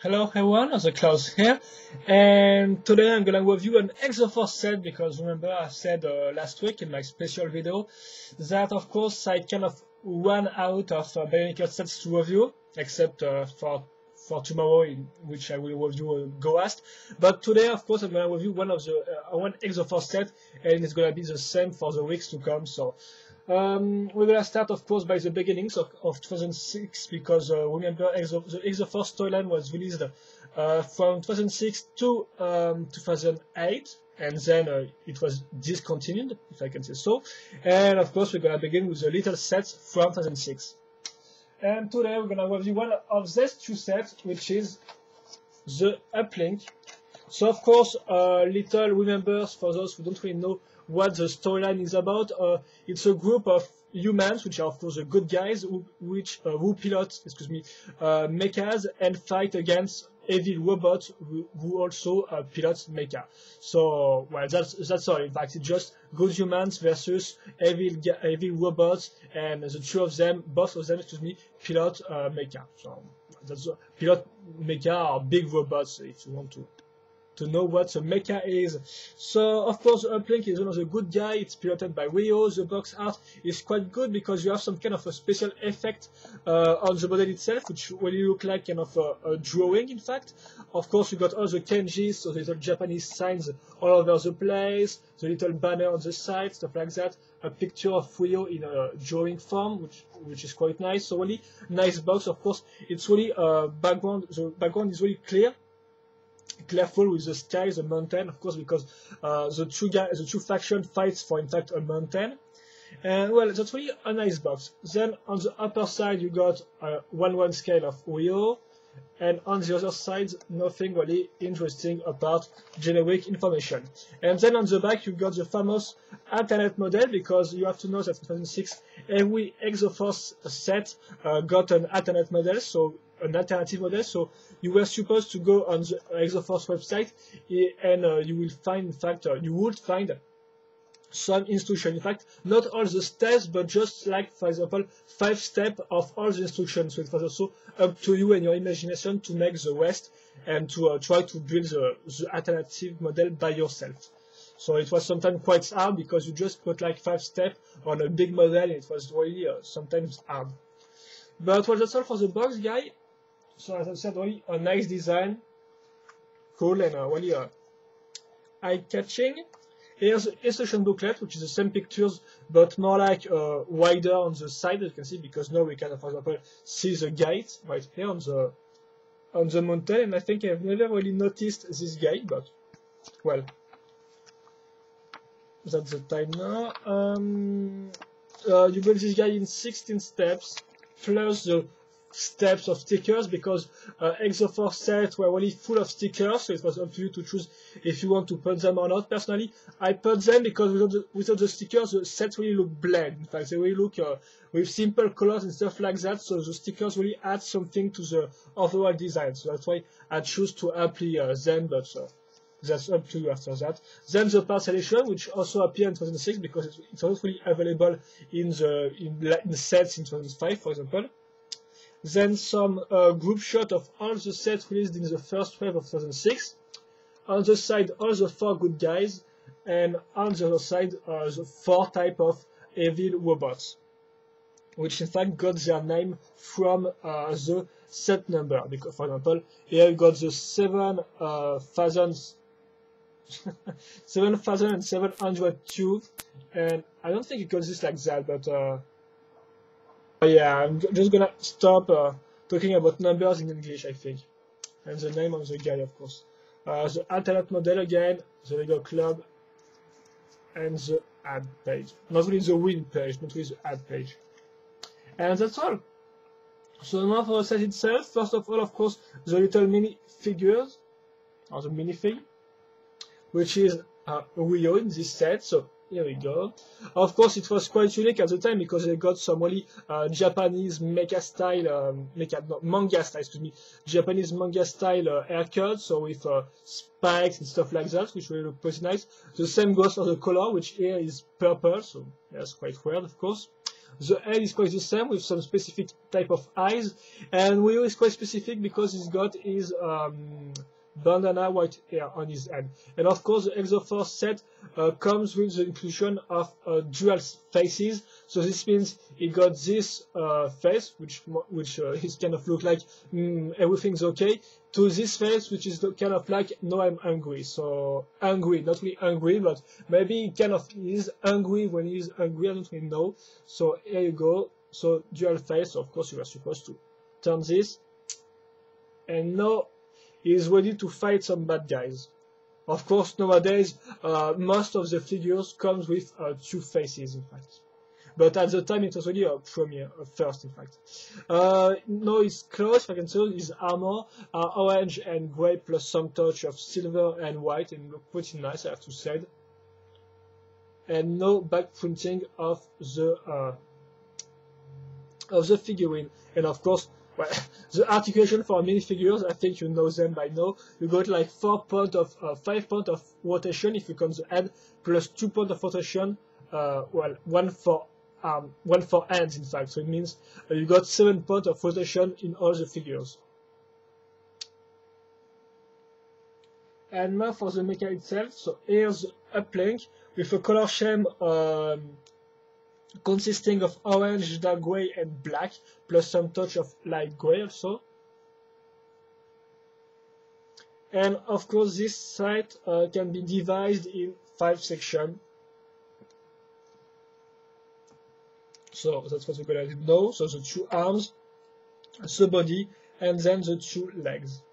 Hello everyone, the Klaus here, and today I'm gonna review an Exo-Force set because remember I said last week in my special video that of course I kind of ran out of Bionicle sets to review, except for tomorrow in which I will review Ghost. But today of course I'm gonna review one Exo-Force set, and it's gonna be the same for the weeks to come. So we're gonna start, of course, by the beginnings of 2006 because remember the Exo-Force storyline was released from 2006 to 2008, and then it was discontinued, if I can say so. And of course, we're gonna begin with the little sets from 2006. And today we're gonna review one of these two sets, which is the Uplink. So of course, little remembers for those who don't really know what the storyline is about. It's a group of humans, which are of course the good guys, who pilot, mechas and fight against evil robots who also pilot mecha. So well, that's all. In fact, it's just good humans versus evil robots, and the two of them, both of them, pilot mecha. So that's pilot mecha are big robots, if you want to know what a mecha is. So of course Uplink is one of the good guy. It's piloted by Rio. The box art is quite good because you have some kind of a special effect on the model itself, which really look like kind of a drawing. In fact, of course you got all the kanjis, so the little Japanese signs all over the place, the little banner on the side, stuff like that, a picture of Rio in a drawing form, which is quite nice. So really nice box. Of course it's really background. The background is really colorful with the sky, the mountain, of course, because the two faction fights for, in fact, a mountain. And well, that's really a nice box. Then on the upper side you got a 1/1 scale of Rio, and on the other side nothing really interesting apart generic information. And then on the back you got the famous alternate model, because you have to know that in 2006 every Exo-Force set got an alternate model, so an alternative model. So you were supposed to go on the Exo-Force website, and you will find, in fact, you would find some instruction. In fact, not all the steps, but just like, for example, 5 steps of all the instructions. So it was also up to you and your imagination to make the rest and to try to build the alternative model by yourself. So it was sometimes quite hard because you just put like 5 steps on a big model, and it was really sometimes hard. But well, that's all for the box, guy. So as I said, really a nice design, cool, and really eye-catching. Here's the instruction booklet, which is the same pictures, but more like wider on the side, as you can see, because now we can, for example, see the gate right here on the mountain. And I think I've never really noticed this gate, but well, that's the time now. You build this guy in 16 steps, plus the steps of stickers, because Exo-Force sets were really full of stickers, so it was up to you to choose if you want to put them or not. Personally, I put them because without the stickers, the sets really look bland. In fact, they really look with simple colors and stuff like that, so the stickers really add something to the overall design. So that's why I choose to apply them, but that's up to you after that. Then the part selection, which also appeared in 2006 because it's not really available in the sets in 2005, for example. Then some group shot of all the sets released in the first wave of 2006. On the side, all the 4 good guys, and on the other side, the 4 type of evil robots, which in fact got their name from the set number. Because, for example, here you got the 7,702, and I don't think it got this like that, but yeah, I'm just gonna stop talking about numbers in English, I think. And the name of the guy, of course. The alternate model again, the Lego Club, and the ad page. Not really the win page, but with the ad page. And that's all. So now for the set itself, first of all, of course, the little mini figures, or the minifig, which is Rio in this set. So here we go. Of course, it was quite unique at the time because they got some really Japanese manga style, Japanese manga style haircut, so with spikes and stuff like that, which really look pretty nice. The same goes for the color, which here is purple, so that's quite weird, of course. The head is quite the same with some specific type of eyes, and Will is quite specific because he's got his bandana white hair on his head. And of course, the Exo-Force set comes with the inclusion of dual faces. So this means he got this face, which is kind of look like everything's okay, to this face, which is kind of like no, I'm angry. So angry, not really angry, but maybe kind of is angry when he's angry. I don't really know. So here you go. So dual face. So of course, you are supposed to turn this, and now he is ready to fight some bad guys. Of course, nowadays, most of the figures comes with 2 faces, in fact. But at the time, it was really a premiere, first, in fact. Now his clothes, if I can say, his armor are orange and grey, plus some touch of silver and white, and look pretty nice, I have to say. And no back printing of the figurine. And of course, well, the articulation for minifigures, I think you know them by now. You got like 5 points of rotation if you count the head, plus 2 points of rotation. Well, one for hands, in fact. So it means you got 7 points of rotation in all the figures. And now for the mecha itself. So here's the Uplink with a color scheme consisting of orange, dark grey, and black, plus some touch of light grey also. And of course, this site can be divided in 5 sections. So that's what we're gonna do now. So the 2 arms, the body, and then the 2 legs.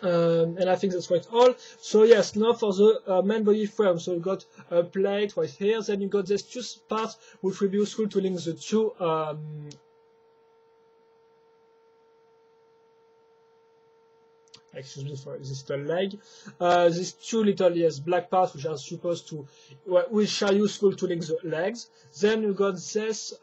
And I think that's quite all. So yes, now for the main body frame. So you got a plate right here. Then you got these 2 parts which will be useful to link the 2 excuse me for this little leg. These 2 little black parts which are supposed to, which are useful to link the legs. Then you got this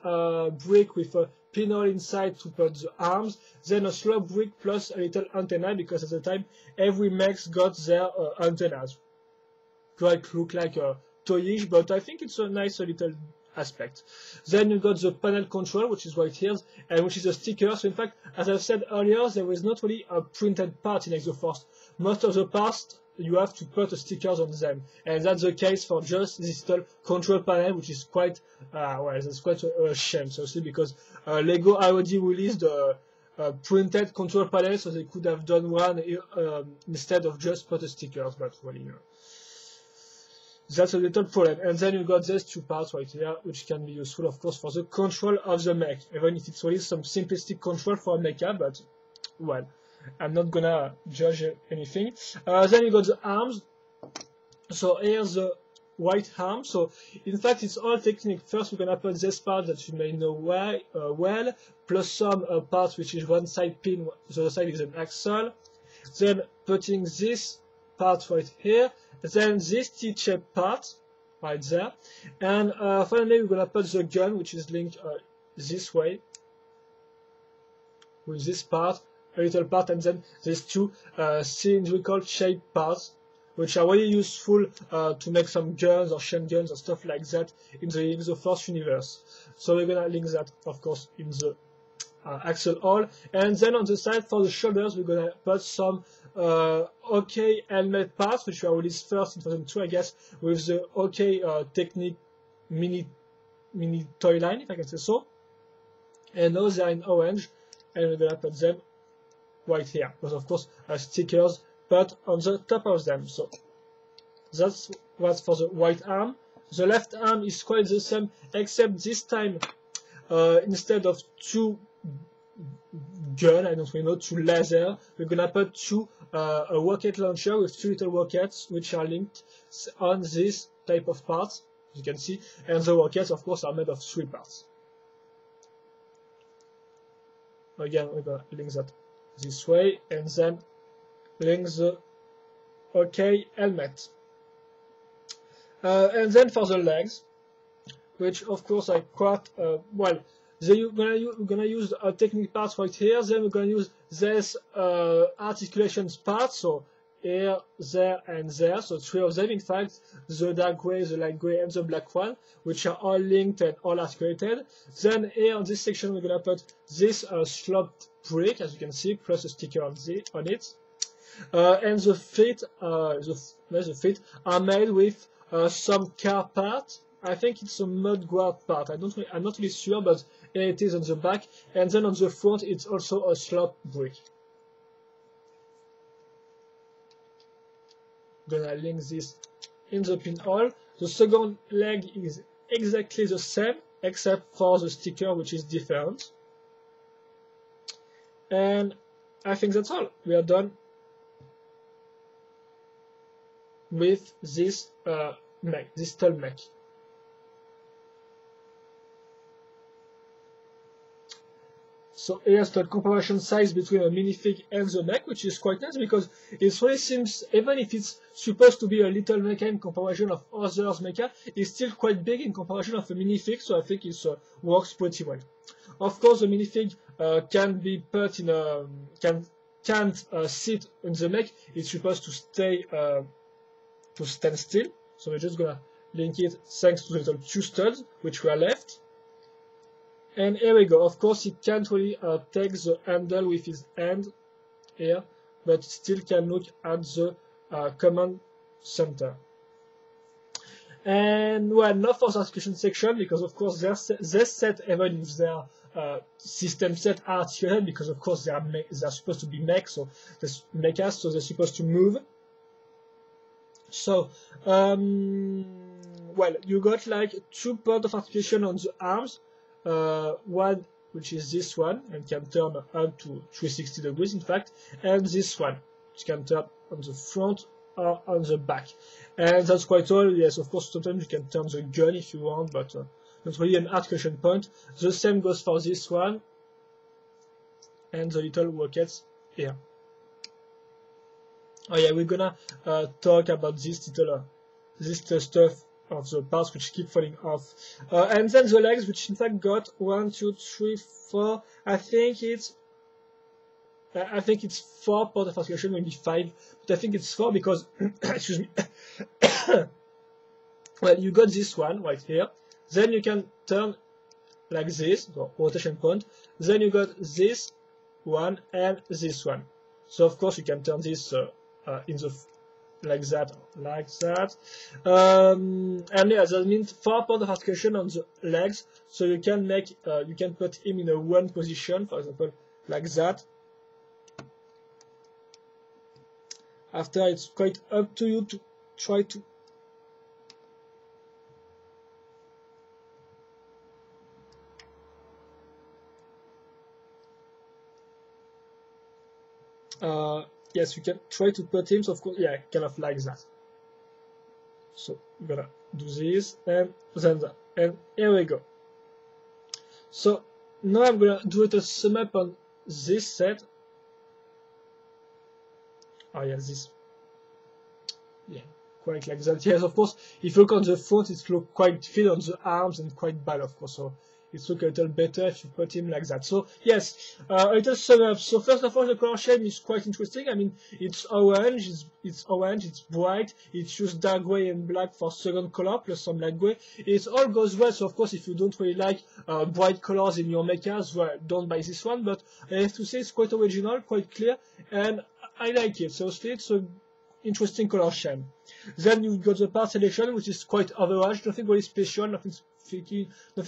brick with a pinhole inside to put the arms. Then a slope brick plus a little antenna, because at the time every mech's got their antennas. Quite look like a toyish, but I think it's a nice little aspect. Then you got the panel control, which is right here, and which is a sticker. So in fact, as I said earlier, there is not really a printed part in Exo-Force. Most of the parts you have to put stickers on them, and that's the case for just this little control panel, which is quite well, that's quite a shame, seriously, because Lego already released a printed control panel, so they could have done one instead of just put stickers, but well, you know. That's a little problem. And then you got these 2 parts right here, which can be useful, of course, for the control of the mech, even if it's really some simplistic control for a mecha, but well, I'm not gonna judge anything. Then you got the arms. So here's the white arm. So in fact, it's all technique. First, we're gonna put this part that you may know well, plus some parts which is one side pin, the other side is an axle. Then putting this part right here. Then this T-shaped part right there, and finally we're gonna put the gun, which is linked this way with this part, a little part, and then these 2 cylindrical shaped parts, which are really useful to make some guns or chain guns or stuff like that in the Exo-Force universe. So we're gonna link that, of course, in the axle hole, and then on the side for the shoulders we're gonna put some OK helmet parts, which were released first in 2002, I guess, with the OK Technique mini toy line, if I can say so. And now they are in orange, and we're gonna put them right here, because of course stickers put on the top of them. So that's what's for the right arm. The left arm is quite the same, except this time instead of 2 gun, I don't really know, 2 laser, we're gonna put 2 a rocket launcher with 2 little rockets which are linked on this type of parts, as you can see, and the rockets of course are made of 3 parts. Again, we're gonna link that this way, and then link the OK helmet. And then for the legs, which of course are quite well, we're gonna use our technique parts right here. Then we're gonna use there's articulations parts, so here, there, and there, so 3 of them in fact, the dark gray, the light gray, and the black one, which are all linked and all articulated. Then here on this section we're gonna put this sloped brick, as you can see, plus a sticker on it. And the feet, the feet are made with some car part. I think it's a mud guard part. I'm not really sure, but here it is on the back. And then on the front, it's also a sloped brick. Gonna link this in the pinhole. The second leg is exactly the same, except for the sticker, which is different. And I think that's all. We are done with this mech, this tall mech. So here's the comparison size between a minifig and the mech, which is quite nice because it really seems, even if it's supposed to be a little mecha in comparison of others mecha, it's still quite big in comparison of a minifig, so I think it works pretty well. Of course, the minifig can be put in a can't sit in the mech. It's supposed to stay to stand still. So we're just gonna link it thanks to the little 2 studs which were left. And here we go. Of course, it can't really take the handle with his hand here, but still can look at the command center. And well, not for the articulation section, because of course this set, even if their system set are articulated, because of course they're supposed to be mech, so there's mechas, so they're supposed to move. So well, you got like 2 points of articulation on the arms. One which is this one and can turn up to 360 degrees in fact, and this one which can turn on the front or on the back. And that's quite all. Yes, of course sometimes you can turn the gun if you want, but not really an articulation point. The same goes for this one and the little rockets here. Oh yeah, we're gonna talk about this little stuff of the parts which keep falling off. And then the legs, which in fact got 1, 2, 3, 4. I think it's 4 points of articulation, maybe 5, but I think it's 4 because excuse me. Well, you got this one right here. Then you can turn like this, so rotation point. Then you got this one and this one. So of course you can turn this in the like that. And yeah, that means 4 points of articulation on the legs, so you can make you can put him in a 1 position, for example, like that. After, it's quite up to you to try to yes, you can try to put him, so of course, yeah, kind of like that. So I'm gonna do this and then that, and here we go. So now I'm gonna do a sum up on this set. Oh yeah, this, yeah, quite like that. Yes, of course, if you look on the front, it looks quite fit on the arms and quite bad, of course. So it looks a little better if you put him like that. So yes, a little sum up. So first of all, the color scheme is quite interesting. I mean, it's orange, it's bright. It's just dark gray and black for second color plus some light gray. It all goes well. So of course, if you don't really like bright colors in your mechas, well, don't buy this one. But I have to say it's quite original, quite clear, and I like it. So it's a interesting color scheme. Then you got the part selection, which is quite average, nothing really special, nothing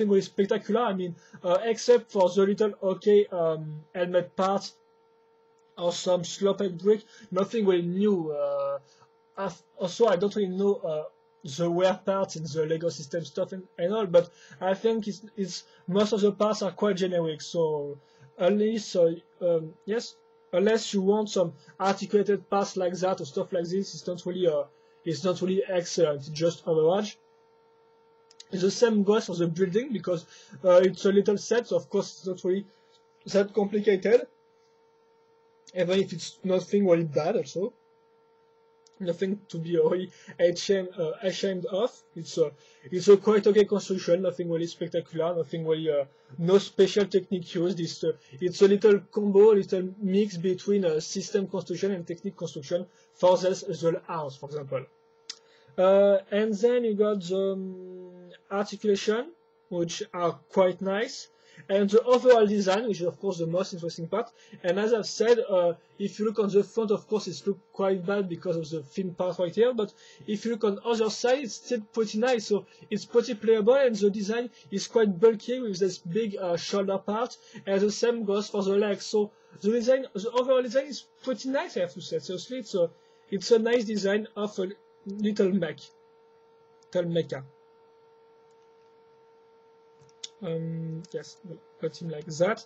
really spectacular. I mean, except for the little helmet parts or some sloped brick, nothing really new. Also, I don't really know the wear parts in the Lego system stuff and all, but I think it's most of the parts are quite generic. So unless unless you want some articulated parts like that or stuff like this, it's not really excellent. It's just average. The same goes for the building, because it's a little set, so of course it's not really that complicated, even if it's nothing really bad also. Nothing to be really ashamed of. It's a quite okay construction, nothing really spectacular, nothing really, no special technique used. It's a little combo, a little mix between system construction and technique construction for the arms, for example. And then you got the articulation, which are quite nice, and the overall design, which is of course the most interesting part. And as I've said, if you look on the front, of course it looks quite bad because of the thin part right here, but if you look on the other side, it's still pretty nice, so it's pretty playable, and the design is quite bulky with this big shoulder part, and the same goes for the legs. So the overall design is pretty nice, I have to say. Seriously, it's a nice design of a little mecha. Yes, got him like that.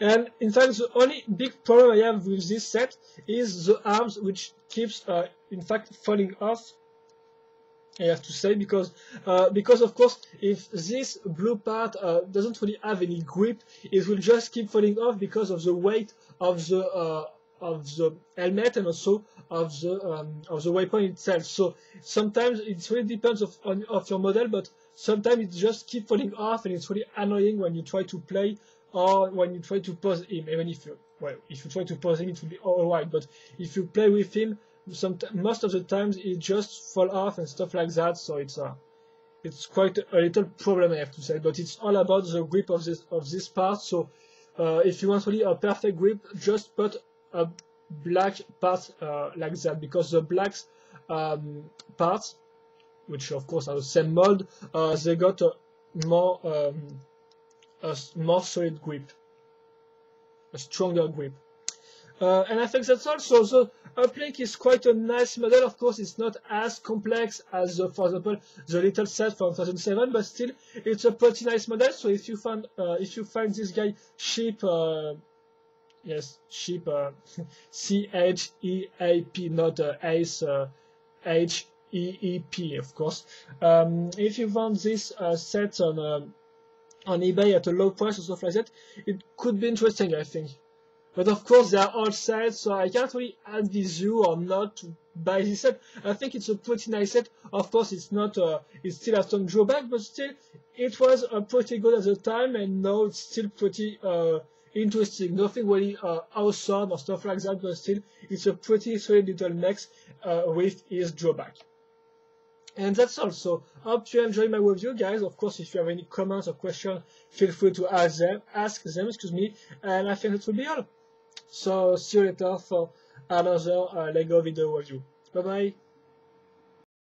And in fact, the only big problem I have with this set is the arms, which keeps in fact falling off, I have to say, because of course, if this blue part doesn't really have any grip, it will just keep falling off because of the weight of the helmet and also of the weapon itself. So sometimes it really depends on your model, but sometimes it just keeps falling off, and it's really annoying when you try to play or when you try to pose him. Even if you try to pose him, it will be alright. But if you play with him, most of the times it just fall off and stuff like that. So it's quite a little problem, I have to say. But it's all about the grip of this part. So if you want really a perfect grip, just put a black part like that, because the black parts, which of course are the same mold, they got a more solid grip, a stronger grip. And I think that's all. So the Uplink is quite a nice model. Of course, it's not as complex as, for example, the little set from 2007, but still, it's a pretty nice model. So if you find this guy cheap, yes, cheap, CHEAP, not ACE, HEEP, of course. If you want this set on eBay at a low price or stuff like that, it could be interesting, I think. But of course, they are all sets, so I can't really advise you or not to buy this set. I think it's a pretty nice set. Of course, it's not, it still has some drawback, but still, it was pretty good at the time, and now it's still pretty interesting. Nothing really awesome or stuff like that, but still, it's a pretty solid little mech with his drawback. And that's all. So, hope you enjoy my review, guys. Of course, if you have any comments or questions, feel free to ask them, and I think that will be all. So, see you later for another LEGO video review. Bye bye.